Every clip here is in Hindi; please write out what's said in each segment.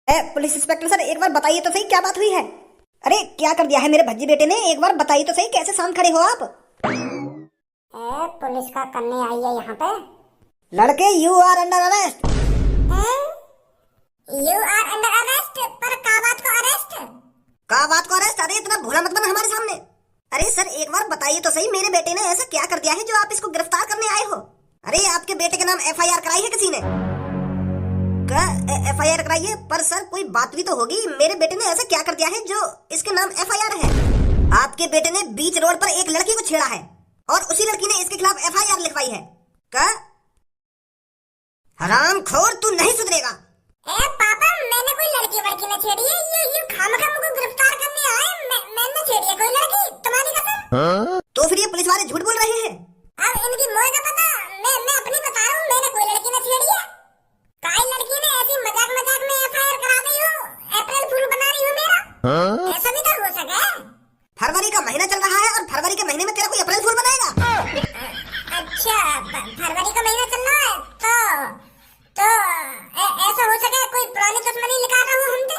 पुलिस इंस्पेक्टर सर, एक बार बताइए तो सही क्या बात हुई है। अरे क्या कर दिया है मेरे भज्जी बेटे ने, एक बार बताइए तो सही कैसे शांत खड़े हो आप। पुलिस का करने आई है यहाँ पे। लड़के you are under arrest. You are under arrest? पर का बात को अरेस्ट? का बात को अरेस्ट? अरे इतना भोला मत बन हमारे सामने। अरे सर एक बार बताइए तो सही मेरे बेटे ने ऐसा क्या कर दिया है जो आप इसको गिरफ्तार करने आए हो। अरे आपके बेटे के नाम एफआईआर कराई है किसी ने? क्या एफआईआर कराई है? पर सर कोई बात भी तो होगी, मेरे बेटे ने ऐसा क्या कर दिया है जो इसके नाम एफआईआर है? आपके बेटे ने बीच रोड पर एक लड़की को छेड़ा है और उसी लड़की ने इसके खिलाफ एफआईआर लिखवाई है। क्या हरामखोर, तू नहीं सुधरेगा। पापा, मैंने कोई लड़की वड़की न छेड़ी है। ये खामखा मुझको गिरफ्तार करने आए। मैंने छेड़ी है कोई लड़की, तुम्हारी कसम। तो फिर ये पुलिस वाले झूठ बोल रहे हैं। अब इनकी मोह का पता, मैं अपनी बता रहा हूँ, मैंने कोई लड़की न छेड़ी है। काई लड़की ने ऐसी मजाक मजाक में एफआईआर करा दी हो, अप्रैल फूल बना रही हो मेरा। ऐसा भी तो हो सके। फरवरी का महीना चल रहा है और फरवरी के महीने में तेरा कोई अप्रैल फूल बनाएगा? अच्छा, फरवरी का महीना चल रहा है तो ऐसा हो सके कोई पुरानी दुश्मनी निकाल रहा हूँ हमसे।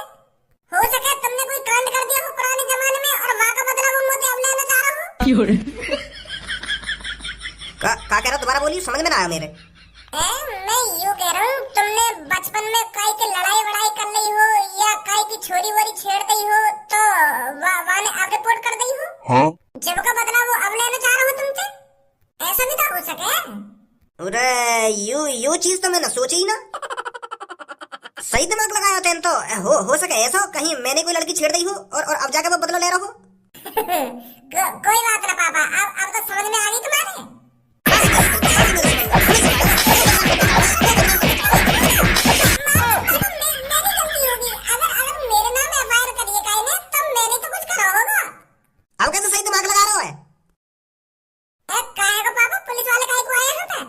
हो सके तुमने कोई कांड कर दिया हो पुराने जमाने में और वहाँ का बदला वो मुझे अब लेना चाह रहा हूँ। का कह रहा, दोबारा बोलिए, समझ में ना आया मेरे। मैं यूँ कह रहा हूँ, तुमने बचपन में काई के लड़ाई वड़ाई कर ली हो या काई की छोरी वोरी छेड़ दी हो तो वहाँ ने आप रिपोर्ट कर दी हो। हाँ? जब का बदला वो अब लेना चाह रहा हूँ तुमसे। ऐसा भी तो हो सके। अरे यू चीज तो मैंने सोची ही ना। सही दिमाग लगाया तेन तो। हो सके ऐसा कहीं मैंने कोई लड़की छेड़ दी हो और अब जाके वो बदला ले रहा हो। कोई बात ना पापा, अब तो समझ में आ गई तुम्हारे। अब कैसे सही दिमाग लगा रहा है? काहे को पापा, पुलिस वाले काहे को आए हैं?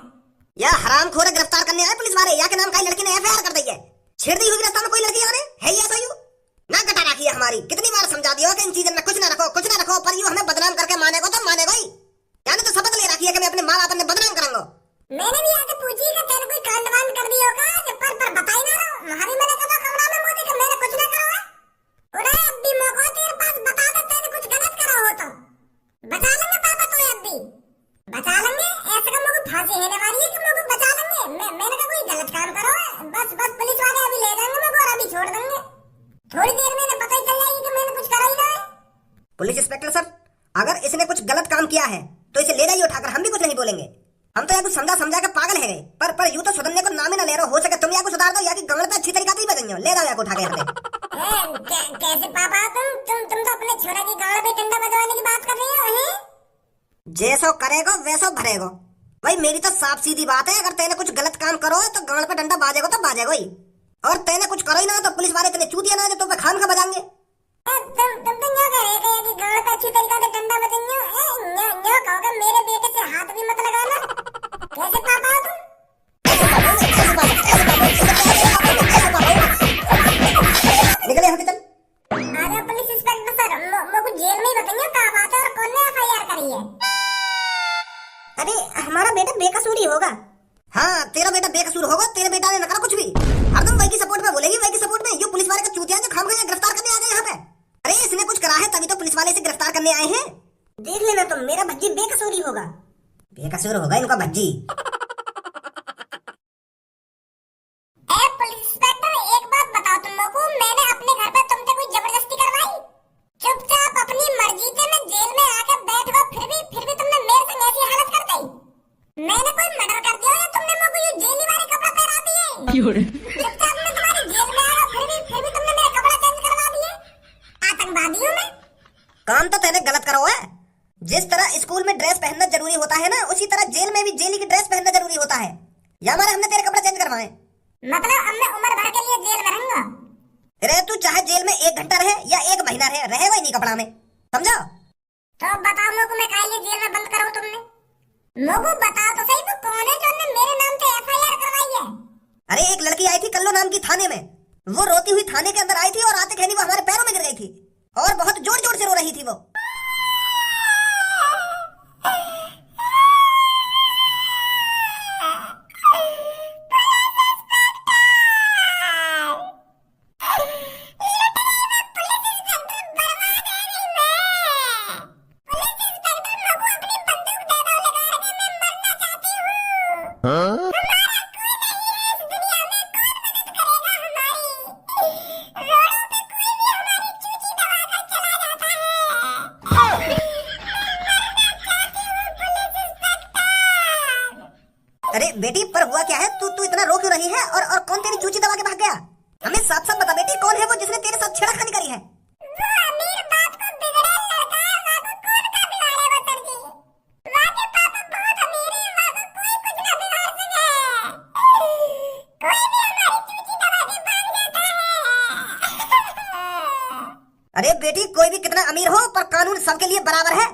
या हरामखोर गिरफ्तार करने आए पुलिस वाले, या के नाम का लड़की ने एफआईआर कर दी है। छेड़ दी होगी रास्ता में कोई लड़की यानी है ये सही ना कटा रखी है हमारी। कितनी बार समझा दिया कि इन चीजों में कुछ ना रखो, पर यू हमें बदनाम करके मानेगा तो मानेगा ही। यानी तो शपथ ले रखी है कि मैं अपने माँ बाप ने बदनाम करूंगा। मैंने भी आके पूछी कि तेरे कोई कांड वांड कर दिया होगा, पर बताई ना रहो। हरी मैंने कहा कमरा में मुझे कि मैंने कुछ ना करा है। उरे अब भी मौका तेरे पास, बता दे तेने कुछ गलत करा हो तो बचा लेंगे पापा, तो अब भी बचा लेंगे। ऐसे का मुझे फांसी होने वाली है कि मुझे बचा लेंगे। मैंने कहा कोई गलत काम करो है, बस पुलिस वाले अभी ले जाएंगे मुझे और अभी छोड़ देंगे। थोड़ी देर में पता ही चल जाएगी कि मैंने कुछ करा ही ना है। पुलिस इंस्पेक्टर सर, अगर इसने कुछ गलत काम किया है तो इसे ले जाइए उठाकर, हम भी कुछ नहीं बोलेंगे। हम तो या कुछ समझा के पागल है गए, पर यूं तो सुधरने को नाम ही ना ले रहे हो सके तुम या को सुधार दो या कि गंगल पे अच्छी तरीके से ही बजाइयो। ले जाओ या को उठा के यहाँ पे। कैसे पापा, तुम तो अपने छोरे की गाड़ पे डंडा बजवाने की बात कर रही हो हैं? जैसो करेगो वैसो भरेगो। भाई मेरी तो साफ सीधी बात है, अगर तेने कुछ गलत काम करो तो गाड़ पे डंडा बाजेगा तो बाजेगा ही, और तेने कुछ करो ही ना तो पुलिस वाले तेने चूतिया ना तो खाम खा बजाएंगे। तुम तो न्यो कह रहे थे कि गाड़ पे अच्छी तरीके से डंडा बजेंगे। न्यो कहोगे मेरे बेटे से हाथ भी मत लगाना। कैसे पापा हो तुम? निकले यहाँ से चल। आजा पुलिस इंस्पेक्टर सर, मुझे जेल में ही बताइए क्या बात है और कौन ने एफआईआर करी है। अरे हमारा बेटा बेकसूर ही होगा। हाँ तेरा बेटा बेकसूर होगा, तेरे बेटा ने न करा कुछ भी। हरदम वही की सपोर्ट में बोलेगी, वही की सपोर्ट में। ये पुलिस वाले का चूतिया जो खामखा गिरफ्तार करने आ गए यहाँ पे। अरे इसने कुछ करा है तभी तो पुलिस वाले इसे गिरफ्तार करने आए हैं। देख लेना तुम, मेरा भज्जी बेकसूर ही होगा। बेकसूर होगा इनका भज्जी। पुलिस इंस्पेक्टर एक बात बताओ तुम लोगों को, मैंने अपने घर पे तुमसे कोई जबरदस्ती करवाई? चुपचाप अपनी मर्जी से मैं जेल में आके बैठ गया, फिर भी तुमने मेरे संग ऐसी हालत कर दी। मैंने कोई मर्डर कर दिया या तुमने मुझे ये जेली वाले कपड़े पहना दिए? चुपचाप मैं तुम्हारी जेल में आया, फिर भी तुमने मेरे कपड़े चेंज करवा दिए। आतंकवादी हूँ मैं? काम तो तेने गलत करा हुआ है। जिस तरह स्कूल में ड्रेस पहनना जरूरी होता है ना, उसी तरह जेल में भी जेली की ड्रेस पहनना जरूरी होता है। या हमारे हमने तेरे कपड़े चेंज करवाए। मतलब अब मैं उम्र भर के लिए जेल में रहूंगा? अरे तू चाहे जेल में 1 घंटा रहे या 1 महीना रहे, रहेगा ही नहीं कपड़ा में, समझा? तो बताओ मुझको, मैं काहे लिए जेल में बंद करूँ तुमने? मुझको बताओ तो सही, वो कौन है जो मेरे नाम पे एफआईआर करवाई है? अरे एक लड़की आई थी कल्लो नाम की थाने में। वो रोती हुई थाने के अंदर आई थी और आते कहनी वो हमारे पैरों में गिर गई थी और बहुत जोर जोर से रो रही थी वो। बेटी पर हुआ क्या है? तू तू इतना रो क्यों रही है? और कौन तेरी चूची दबा के भाग गया? हमें साफ साफ बता बेटी, कौन है वो जिसने तेरे साथ छेड़खानी करी है? वो अमीर बाप को बिगड़ेल लड़का है, वहाँ को कौन का बिगाड़े वो सर जी। वहाँ के पापा बहुत अमीर है, वहाँ को कोई कुछ ना बिगाड़ सके। कोई भी हमारी चूची दबा के भाग जाता है। अरे बेटी, कोई भी कितना अमीर हो पर कानून सबके लिए बराबर है।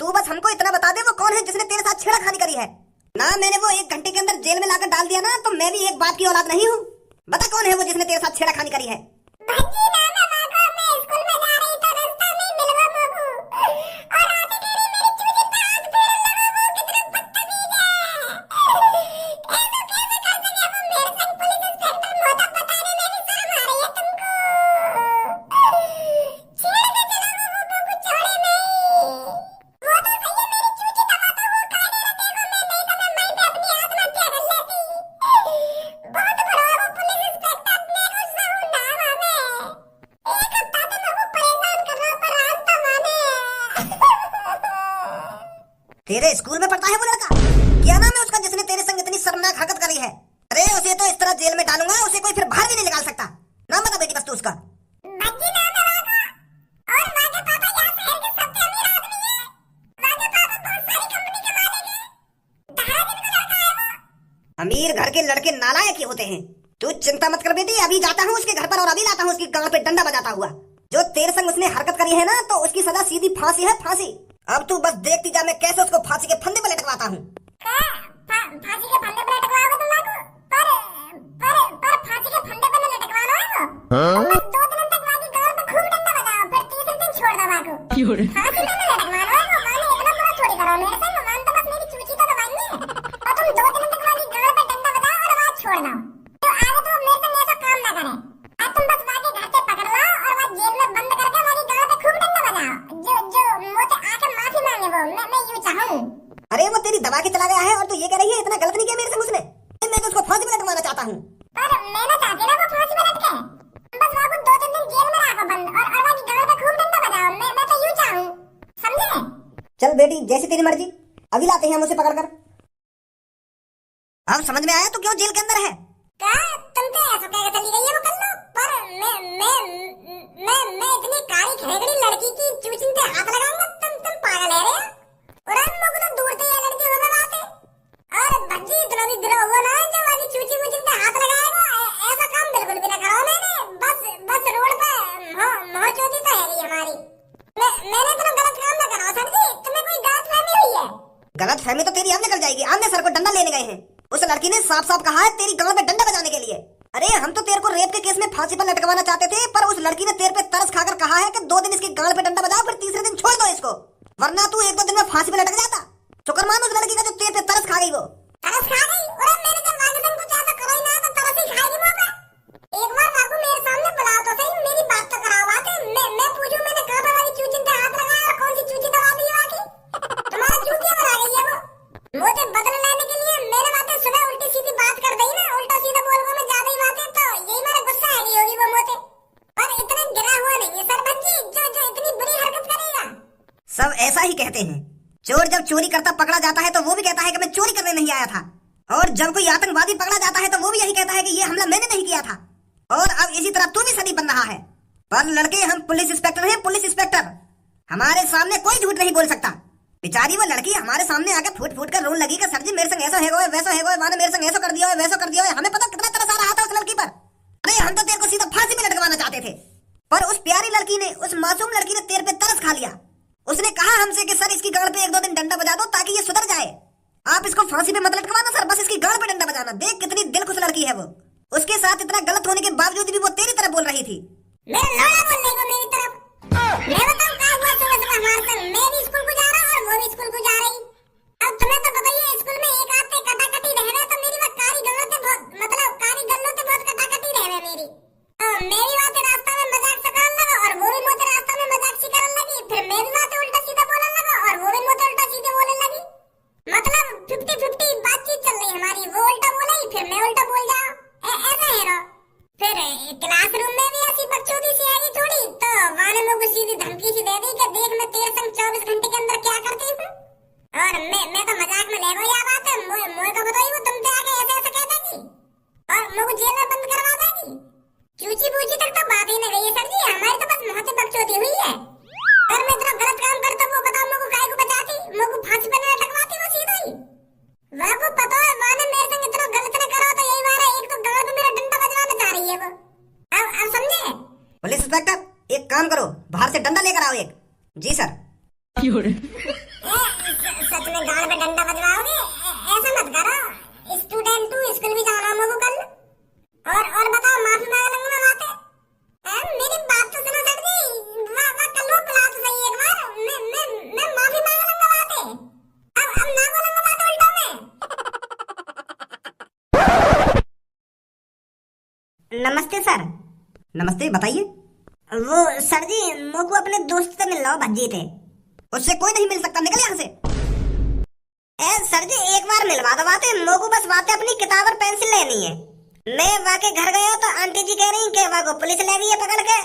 तू बस हमको इतना बता दे वो कौन है जिसने तेरे साथ छेड़खानी करी है। ना मैंने वो 1 घंटे के अंदर जेल में लाकर डाल दिया ना, तो मैं भी एक बाप की औलाद नहीं हूँ। बता कौन है वो जिसने तेरे साथ छेड़खानी करी है? भज्जी नाम है वहाँ को, मैं स्कूल में जा रही तो रास्ता में मिलवा बाबू और आते देरी मेरी चूची पे हाथ फेर लगा। वो कितने बदतमीज है। ऐसा कैसे कर सके वो मेरे संग पुलिस इंस्पेक्टर मोहता बताने में भी शर्म आ रही है तुमको। छेड़ के चला वो बाबू छोड़े नहीं। वो तो सही है मेरी चूची दबा तो वो काटे ना देखो मैं, नहीं तो मैं वहीं पे अपनी आत्महत्या कर लेती। बहुत बड़ा है वो पुलिस इंस्पेक्टर, मेरे को सहूर ना माने। 1 हफ्ता तो मैं वो परेशान कर रहा पर आज तो माने। तेरे स्कूल में पढ़ता है वो लड़का? क्या नाम है उसका जिसने तेरे संग इतनी शर्मनाक हरकत करी है? अरे उसे तो इस तरह जेल में डालूंगा, उसे कोई फिर बाहर भी नहीं निकाल सकता। नाम बता बेटी बस तू उसका। भज्जी नाम है वहाँ का और वहाँ के पापा यहाँ शहर के सबसे अमीर आदमी है। वहाँ के पापा बहुत सारी कंपनी के मालिक हैं। दहाड़ा दिन का लड़का है वो। अमीर घर के लड़के नालायक ही होते हैं। तू चिंता मत कर बेटी, अभी जाता हूँ उसके घर पर और अभी लाता हूँ उसकी गांड पे डंडा बजाता हुआ। जो तेरे संग उसने हरकत करी है ना, तो उसकी सजा सीधी फांसी है, फांसी। अब तू बस देखती जा मैं कैसे उसको फांसी के फंदे पे लटकवाता हूँ। फांसी के फंदे पे लटकवाओगे तुम माको? पर फांसी के फंदे पे न लटकवाना है वो। तुम बस 2 दिन तक वाकी गांड पे खूब डंडा बजाओ, फिर तीसरे दिन छोड़ दो माको। फांसी पे न लटकवाना है वो। माने इतना बुरा थोड़ी करो मेरे से। मान तो बस मेरी चूची तो दबाएंगे और तुम 2 दिन तक वाकी गांड पे डंडा बजाओ और आवाज छोड़ दो। तो आगे तो मेरे संग ऐसा काम ना करे। अब तुम बस वाके घर से पकड़ लो और वहाँ जेल में बंद करके वाकी गांड पे खूब डंडा बजाओ। जो मुझे आके माफी मांगे वो, मैं यूं चाहूँ। अरे वो तेरी दबा के चला गया है और तू ये कह रही है इतना गलत नहीं किया मेरे संग उसने। मैं तो उसको फांसी पे लटकवाना चाहता हूँ। पर मैं ना चाहती ना वो फांसी पे लटके। बस वहाँ को 2-3 दिन जेल में रखो बंद और वहाँ की गांड पे खूब डंडा बजाओ। मैं तो यूं चाहूँ, समझे? चल बेटी जैसी तेरी मर्जी, अभी लाते हैं हम उसे पकड़कर। अब समझ में आया तू क्यों जेल के अंदर है? क्या तुम तो ऐसा कह के चली गई है वो कर लो। पर मैं इतनी काली खेगड़ी लड़की की चूची पे हाथ लगाऊंगा? तुम पागल है रे। और हम लोग तो दूर से ये लड़की होने बात है। और भज्जी इतना भी गिरा हुआ ना है जो वाली चूची मुची पे हाथ लगाएगा। ऐसा काम बिल्कुल भी ना करो मैंने। बस रोड पे मोहचोदी तो है रही हमारी। मैंने तो गलत काम ना करो सर जी, तुम्हें कोई गलत फहमी हुई है। गलत फहमी तो तेरी अब निकल जाएगी। आमने सर को डंडा लेने गए हैं। उस लड़की ने साफ साफ कहा है तेरी गांड पे डंडा बजाने के लिए। अरे हम तो तेरे को रेप के केस में फांसी पर लटकवाना चाहते थे, पर उस लड़की ने तेरे पे तरस खाकर कहा है कि 2 दिन इसकी गांड पे डंडा बजाओ, फिर तीसरे दिन छोड़ दो इसको, वरना तू 1-2 दिन में फांसी पे लटक जाता। शुक्र मान उस लड़की का जो तेरे पे तरस खा गई वो। तरस खा गई? अरे मैंने जब वागदन कुछ ऐसा करा ही ना तो तरस ही खाएगी मौका। एक बार वाकू मेरे सामने बुलाओ तो सही, मेरी बात तो कराओ। आके मैं पूछूं मैंने कहां पर वाली चूची पे हाथ लगाया और कौन सी चूची दबा दी वाकी? तुम्हारा चूतिया बना गई है वो। मुझे बदला लेने के लिए मेरे बातें सुबह उल्टी सीधी बात कर दी ना, उल्टा सीधा बोल वो मैं ज्यादा ही बातें, तो यही मेरा गुस्सा आ गई होगी वो मुझे। पर इतना गिरा हुआ नहीं है सर भज्जी जो इतनी बुरी हरकत करेगा। सब ऐसा ही कहते हैं। चोर जब चोरी करता पकड़ा जाता है तो वो भी कहता है कि मैं चोरी करने नहीं आया था, और जब कोई आतंकवादी पकड़ा जाता है तो वो भी यही कहता है कि ये हमला मैंने नहीं किया था। और अब इसी तरह तू भी सदी बन रहा है। पर लड़के हम पुलिस इंस्पेक्टर हैं, पुलिस इंस्पेक्टर। हमारे सामने कोई झूठ नहीं बोल सकता। बेचारी वो लड़की हमारे सामने आके फूट फूट कर रोने लगी कि सर जी मेरे संग ऐसा है गो वैसा है गो, माने मेरे संग ऐसा कर दिया है वैसा कर दिया है। हमें पता कितना तरस आ रहा था उस लड़की पर। अरे हम तो तेरे को सीधा फांसी में लटकवाना चाहते थे, पर उस प्यारी लड़की ने, उस मासूम लड़की ने तेरे पे तरस खा लिया। उसने कहा हमसे कि सर इसकी गांड पे 1-2 दिन डंडा बजा दो ताकि ये सुधर जाए। आप इसको फांसी पे मत लटकवाना सर, बस इसकी गांड पे डंडा बजाना। देख कितनी दिलखुश लड़की है वो। उसके साथ इतना गलत होने के बावजूद भी वो तेरी तरफ बोल रही थी। मेरा लौड़ा बोल रही मेरी तरफ। मैं बताऊं क्या हुआ सुबह हमारे संग? मैं भी स्कूल को जा रहा और वो भी स्कूल को जा रही। अब तुम्हें तो पता ही है स्कूल में एक आते कटाकटी रहवे तो मेरी वो कारी गल्लों से बहुत, मतलब कारी गल्लों से बहुत कटाकटी रहवे मेरी। मेरी बात रास्ता में मजाक से करने लगा और वो भी मुझे रास्ता में मजाक से करने लगी। फिर मैं भी बात उल्टा सीधा बोलने लगा और वो भी मुझे उल्टा सीधे बोलने लगी। मतलब 50-50 बातचीत चल रही हमारी। वो उल्टा बोला ही फिर मैं उल्टा बोल जाऊं, ऐसा है ना। फिर क्लासरूम में भी ऐसी बकचोदी सी आएगी थोड़ी तो वहां मुझे सीधी धमकी सी सच में गाल पे डंडा बजवाओगे? ऐसा मत करो, स्टूडेंट तू स्कूल भी जाना मुझको कल। और बताओ, माफी मांग लूंगा मैं बातें। मेरी बात तो सुनो सर जी, वाह कल वो बुला तो सही एक बार। मैं माफी मांग लूंगा बातें। अब ना बोलूंगा बात उल्टा में। नमस्ते सर। नमस्ते, बताइए। वो सर जी, मोको अपने दोस्त से मिलना हो, भज्जी थे। उससे कोई नहीं मिल सकता, निकल यहाँ से। सर जी एक बार मिलवा दो बातें, मोको बस बातें अपनी किताब और पेंसिल लेनी है। मैं वाके घर गया तो आंटी जी कह रही कि वाको पुलिस ले गई है पकड़ के।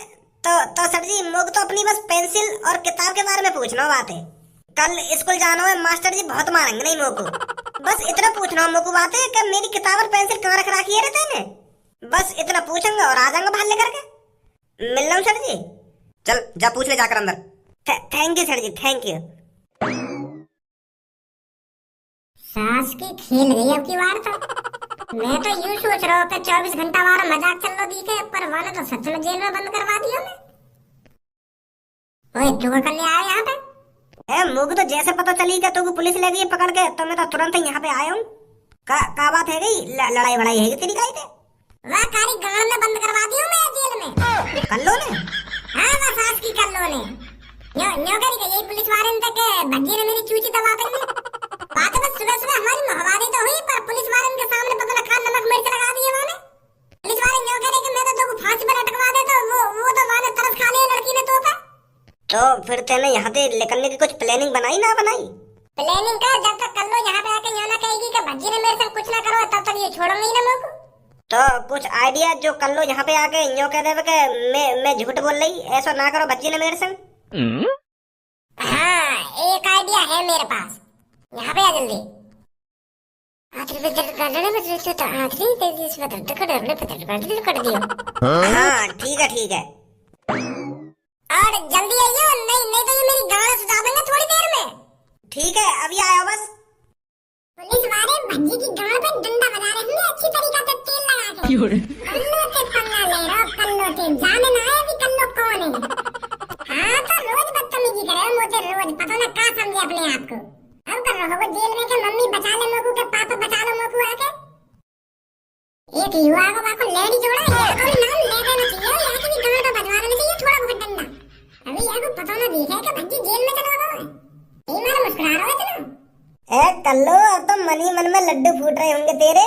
तो सर जी मोको तो अपनी बस पेंसिल और किताब के बारे में पूछना बातें। कल स्कूल जाना है, मास्टर जी बहुत मारेंगे नहीं मोको। बस इतना पूछना मोको बातें कि मेरी किताब और पेंसिल कहाँ रख रखी है रहते ने। बस इतना पूछूंगा और आ जाऊंगा बाहर लेकर के। मिल रहा हूँ सर जी। चल जा, पूछ ले जाकर अंदर। थैंक यू सर जी, थैंक यू। सास की खेल गई अब की बार तो। मैं तो यूं सोच रहा हूँ कि 24 घंटा हमारा मजाक चल रहा दिखे, पर वाले तो सच में जेल में बंद करवा दिया मैं। ओए तू कर ले आया यहाँ पे? मुझे तो जैसे पता चली कि तू पुलिस ले गई पकड़ के, तो मैं तो तुरंत यहाँ पे आया हूँ। का बात है गई, लड़ाई वड़ाई है तेरी काई थे? वह कारी गांव में बंद करवा दिया मैं जेल में। कल्लो ने? हाँ वह सास की कल्लो ने। न्यो करी के यही पुलिस वाले ने के भज्जी ने मेरी चूची दबा कर ली। बात बस सुबह हमारी महवादी तो हुई, पर पुलिस वाले के सामने पता न खान नमक मिर्च लगा दिए मैंने। पुलिस वाले न्यो करे कि मैं तो तुमको फांसी पर लटकवा दे, तो वो तो वाले तरस खा लिया लड़की ने तो पे। तो फिर तेने यहाँ से निकलने की कुछ प्लानिंग बनाई ना बनाई? प्लानिंग कर, जब तक कल्लो यहाँ पे आके न्यो ना कहेगी कि भज्जी ने मेरे साथ कुछ ना करो, तब तक ये छोड़ूंगी ही ना मुझको। तो कुछ आइडिया जो कल्लो यहाँ पे आके न्यो कह देवे कि मैं झूठ बोल रही, ऐसा ना करो भज्जी ने मेरे संग। हाँ एक आइडिया है मेरे पास, यहाँ पे आ जल्दी। हाँ ठीक है। और जल्दी आइयो, नहीं तो ये मेरी गाड़ सुझा देंगे थोड़ी देर में। ठीक है अभी आया बस। पुलिस वाले भज्जी की गाड़ पे डंडा बजा रहे हैं अच्छी तरीके से तेल लगा के। कल्लो से पंगा ले रहा, कल्लो से जाने ना आए अभी कल्लो कौन है। हाँ तो रोज बदतमीजी करे मुझे, रोज पता ना क्या समझे अपने आप को। अब कर रहा हो जेल में के मम्मी बचा ले मोकू के पापा बचा लो मोकू आके। एक युवा को बाको लेडी जोड़ा है, और नाम ले देना चाहिए, यहाँ की भी गाड़ पे बजवा देना चाहिए थोड़ा बहुत डंडा। अभी यहाँ को पता ना दिखा है कि भज्जी जेल में चला गया है। ये मारा मुस्कुरा रहा है इतना। कल्लो अब तो मन ही मन में लड्डू फूट रहे होंगे तेरे।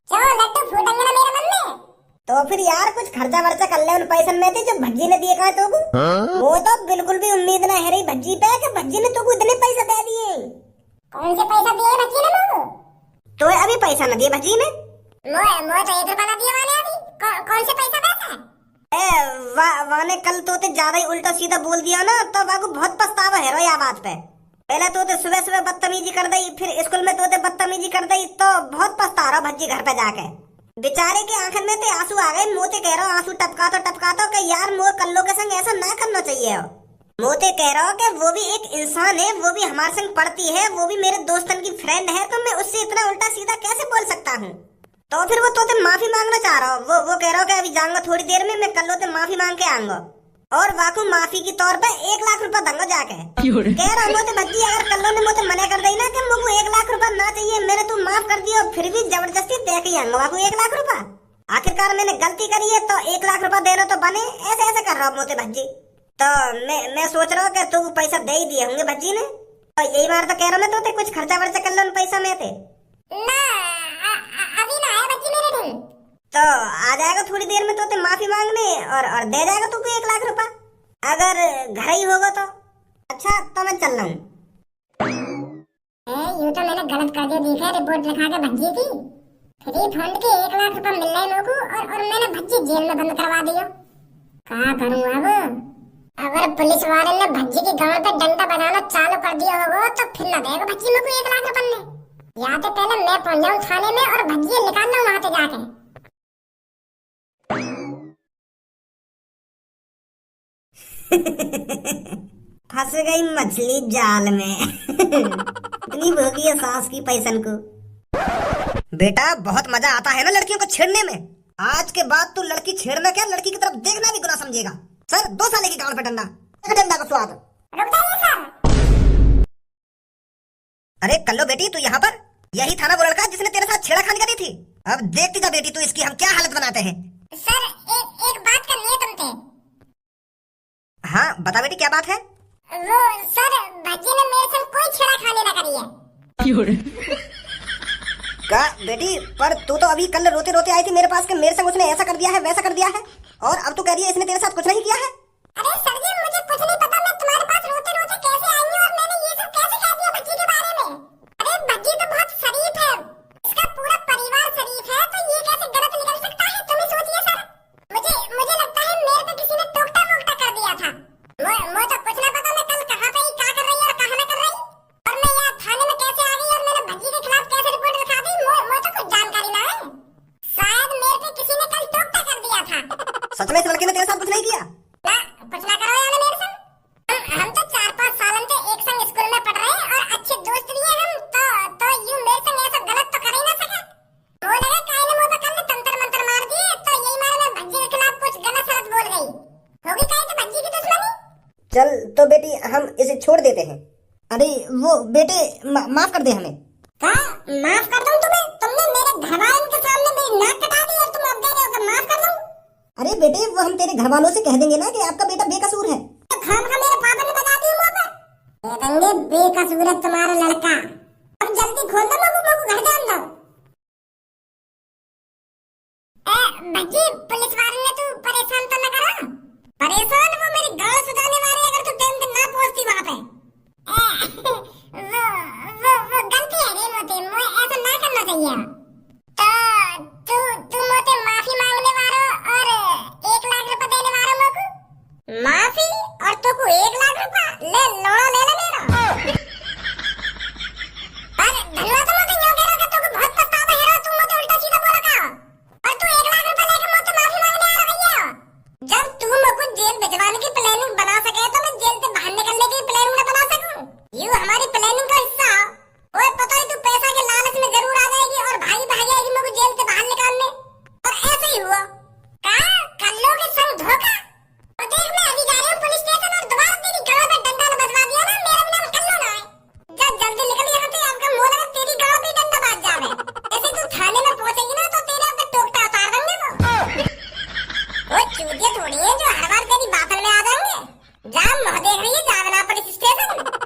चलो लड्डू फूटेंगे ना मेरे मन में। तो फिर यार कुछ खर्चा वर्चा कर ले उन पैसे में थे जो भज्जी ने दिए कहा तो वो तो बिल्कुल भी उम्मीद ना है रही भज्जी पे कि भज्जी ने तुमको इतने पैसे दे दिए। कौन से पैसा दिए भज्जी ने मुझको? तो अभी पैसा न दिए भज्जी ने? मोए तो 1 रुपया ना दिए वाले अभी। कौन से पैसा पैसा? वाने कल तो ज्यादा ही उल्टा सीधा बोल दिया ना, तो वाको बहुत पछतावा है रो या बात पे। पहले तो सुबह बदतमीजी कर दी, फिर स्कूल में तो बदतमीजी कर दी, तो बहुत पछता रहा भज्जी घर पे जाके। बेचारे के आंखन में तो आंसू आ गए, मोते कह रहा आंसू टपका तो कि यार मोर कल्लो के संग ऐसा ना करना चाहिए। मोते कह रहा कि वो भी एक इंसान है, वो भी हमारे संग पढ़ती है, वो भी मेरे दोस्तन की फ्रेंड है, तो मैं उससे इतना उल्टा सीधा कैसे बोल सकता हूँ। तो फिर वो तो माफी मांगना चाह रहा हो। वो कह रहा हो कि अभी जाऊंगा थोड़ी देर में, मैं कल्लो से माफी मांग के आऊंगा, और वाकू माफी की तौर पे 1 लाख रुपया दूंगा जाके। कह रहा मोते भज्जी अगर कल्लो ने मोते मना कर दी ना कि मुझको 1 लाख रुपया ना चाहिए, मैंने तू माफ कर दिया, फिर भी जबरदस्ती दे के आऊंगा वाकू 1 लाख रुपया। आखिरकार मैंने गलती करी है तो 1 लाख रुपया देना तो बने, ऐसे कर रहा मोते भज्जी। तो मैं सोच रहा हूँ कि तू पैसा दे ही दिए होंगे भज्जी ने, तो यही बार तो कह रहा मैं तो कुछ खर्चा वर्चा कर लो उन पैसा में थे ना। अभी ना आया भज्जी मेरे दिन, तो आ जाएगा थोड़ी देर में तो माफी मांगने, और दे जाएगा तुमको 1 लाख रुपया अगर घर ही होगा तो। अच्छा तो मैं चल रहा हूँ। यूं तो मैंने गलत कर दिया, देखा रिपोर्ट लिखा के भज्जी थी फ्री फंड के 1 लाख रुपया मिल रहे लोगों को, और मैंने भज्जी जेल में बंद करवा दिया। क्या करूँ अब? अगर पुलिस वाले ने भज्जी की गांव पे डंडा बजाना चालू कर दिया होगा तो फिर ना देगा भज्जी मेरे को 1 लाख रुपये ने। या तो पहले मैं पहुंच जाऊँ थाने में और भज्जी निकाल लूँ वहां से जाके। फंस गई मछली जाल में। इतनी भोगी है सास की पैसन को। बेटा बहुत मजा आता है ना लड़कियों को छेड़ने में। आज के बाद तू लड़की छेड़ना क्या, लड़की की तरफ देखना भी गुनाह समझेगा। सर 2 साल की गाड़ पे डंडा का स्वाद। रुक जाइए सर। अरे कल्लो बेटी तू यहाँ पर, यही था ना वो लड़का जिसने तेरे साथ छेड़खानी करी थी। अब देखती जा बेटी तू इसकी हम क्या हालत बनाते हैं। सर एक बात करनी है तुमसे। हाँ बता बेटी क्या बात है। वो सर भज्जी ने मेरे संग कोई छेड़खानी ना करी है। का बेटी पर तू तो अभी कल रोते रोते आई थी मेरे पास के मेरे संग उसने ऐसा कर दिया है वैसा कर दिया है, और अब तू कह रही है इसने तेरे साथ कुछ नहीं किया है। अरे सर जी मुझे कुछ नहीं पता, मैं तुम्हारे पास रोते रोते कैसे आई हूँ और मैंने ये सब कैसे कह दिया भज्जी के बारे में। अरे भज्जी तो बहुत शरीफ है, इसका पूरा परिवार शरीफ है, तो ये कैसे गलत निकल सकता है। तुम ही सोचिए सर, मुझे लगता है मेरे पे किसी ने टोकता वोकता कर दिया था। मुझे तो कुछ ना पता मैं कल कहाँ पे क्या कर रही और कहाँ ना कर रही, और मैं यहाँ थाने में कैसे आ गई और मैंने भज्जी के खिलाफ कैसे रिपोर्ट लिखा दी, मुझे तो कुछ जानकारी ना है। शायद मेरे पे किसी ने कल टोकता कर दिया था। सच में इस लड़के ने तेरे साथ कुछ नहीं किया। ना कुछ ना करो यार मेरे संग, हम तो 4-5 सालन से एक संग स्कूल में पढ़ रहे हैं और अच्छे दोस्त भी हैं हम, तो यूं मेरे संग ऐसा गलत तो कर ही ना सका। वो लगा कायले मुंह पे कल ने तंत्र मंत्र मार दिए, तो यही मारे मैं भज्जी के खिलाफ कुछ गलत सलत बोल गई होगी, काहे तो भज्जी की दुश्मनी। चल तो बेटी हम इसे छोड़ देते हैं। अरे वो बेटे माफ कर दे हमें। क्या माफ कर दूं तुम्हें? तुमने मेरे घरवालों के सामने मेरी नाक कटा दी और तुम अब कह रहे हो कि माफ कर दूं? अरे बेटे वो हम तेरे घर वालों से कह देंगे ना कि आपका बेटा बेकसूर है। खाम का मेरे पापा ने बता दी मुंह पर, कहेंगे बेकसूर है तुम्हारा लड़का। अब जल्दी खोल दो मगू घर जान दो। भज्जी पुलिस वाले ने तू परेशान तो न करा। परेशान वो मेरी गांव सुधारने वाले, अगर तू टाइम पे ना पहुंचती वहां पे। वो गलती है रे मोते, मुझे ऐसा ना करना चाहिए। तो तू मोते माफी मांगने वाला और 1 लाख रुपए देने वाला मोको। माफी और तो को 1 लाख रुपए ले लोड़ा ले मेरा। पर धन्यवाद तो मोते यूं कह रहा कि तो को बहुत पछतावा है, तू मोते उल्टा सीधा बोला का, और तू 1 लाख रुपए लेके मोते माफी मांगने आ रही है। जब तू मोको जेल भिजवाने की प्लानिंग बना सके तो मैं जेल से बाहर निकलने की प्लानिंग न बना सकूं। यूं हमारी प्लानिंग का हिस्सा। ओए पता है तू पैसा के लालच में जरूर आ जाएगी और भाग जाएगी मोको जेल से बाहर निकालने, और ऐसे ही हुआ। कल्लो के संग धोखा। और देख मैं अभी जा रही हूँ पुलिस स्टेशन, और दोबारा तेरी गांव पे डंडा न बजवा दिया ना, मेरा नाम कल्लो ना है। जब जल्दी निकल यहाँ से, आपका मुंह लगा तेरी गांव पे डंडा बाज जावे। ऐसे तू थाने में पहुंचेगी ना तो तेरे पे टोकता उतार देंगे वो चूतिया थोड़ी है जो हर बार तेरी बातन में आ जाएंगे। जा मुँह देख रही है, जावे ना पुलिस स्टेशन।